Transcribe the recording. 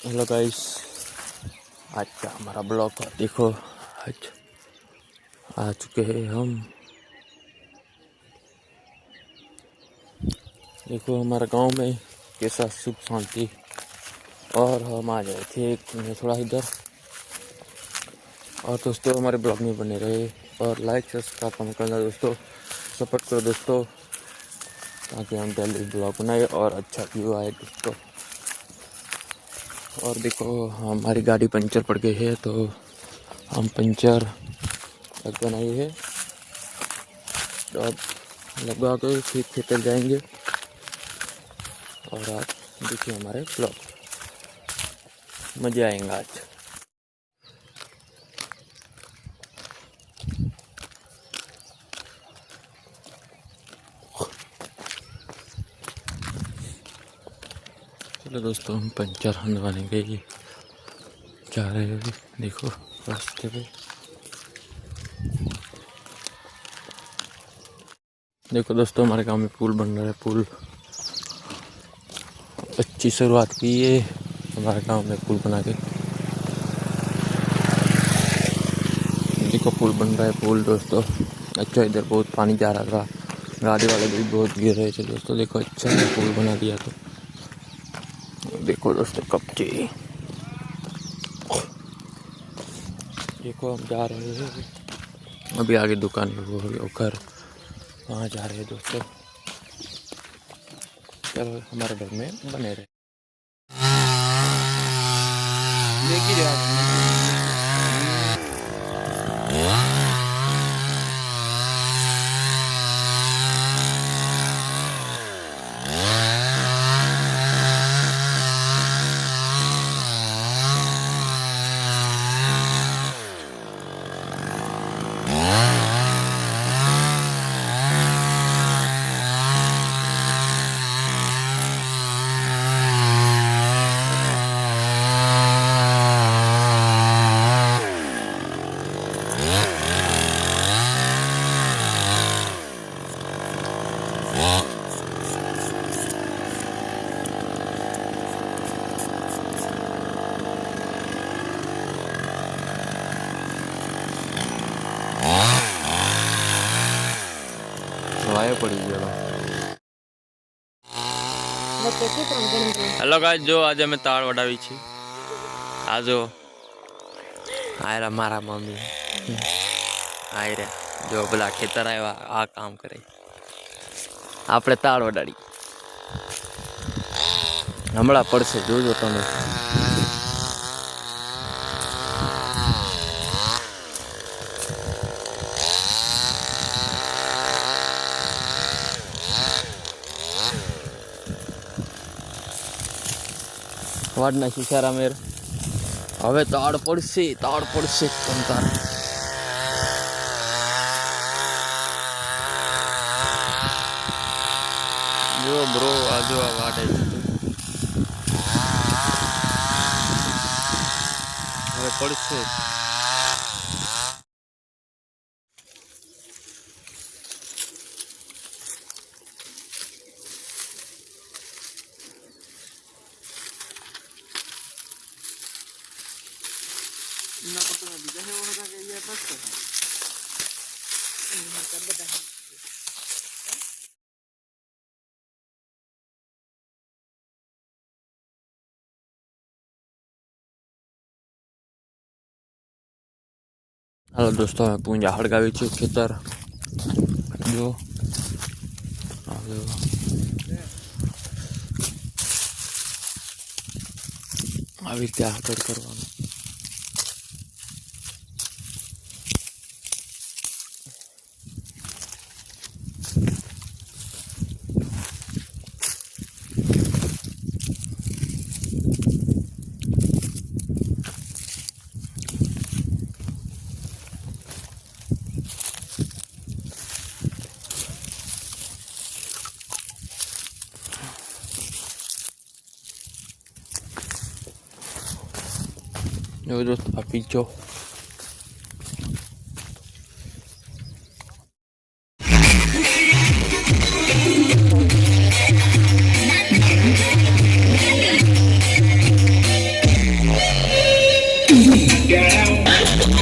Hello guys, आज का हमारा ब्लॉग देखो। आज आ चुके हैं हम। देखो हमारा गांव में कैसा सुख शांति। और हम आ गए थे थोड़ा इधर। और दोस्तों हमारे ब्लॉग में बने रहे और लाइक सब्सक्राइब कम करना दोस्तों, सपोर्ट करो दोस्तों, ताकि हम डेली ब्लॉग बनाए और अच्छा व्यू आए दोस्तों। और देखो हमारी गाड़ी पंचर पड़ गई है, तो हम पंचर बनाए है, तो अब लगवा कर फिर खेतल जाएंगे। और आप देखिए हमारे ब्लॉग, मज़े आएंगे आज। चलो दोस्तों, हम पंचर हंदवाने के लिए जा रहे हैं। देखो रास्ते पे देखो दोस्तों, हमारे गांव में पुल बन रहा है। पुल अच्छी शुरुआत की है हमारे गांव में पुल बना के। देखो पुल बन रहा है। पुल दोस्तों अच्छा, इधर बहुत पानी जा रहा था, गाड़ी वाले भी बहुत गिर रहे थे दोस्तों। देखो अच्छा है, पुल बना दिया। तो देखो दोस्तों कब्जे, देखो हम जा रहे हैं अभी आगे दुकान होकर वहाँ जा रहे हैं दोस्तों। चलो हमारे घर में बने रहे। पड़ी हेलो गाइस, जो आज मैं तार वडावी छी। आजो आयरा मारा मम्मी आयरा जो पेला खेतर आया आ काम करे, आपणे तार वडाड़ी हमला पड़शे। जोजो तमे वाडना शिशारा मेर हवे ताड़ पड़शे तम तार। जो ब्रो आजो आ वाटे हवे पड़शे। हेलो दोस्तों, मैं पूंजा हड़गावी छू खेतर। जो આવી રીતે આગળ કરવાનું। जो दोस्तों आप पीछो down.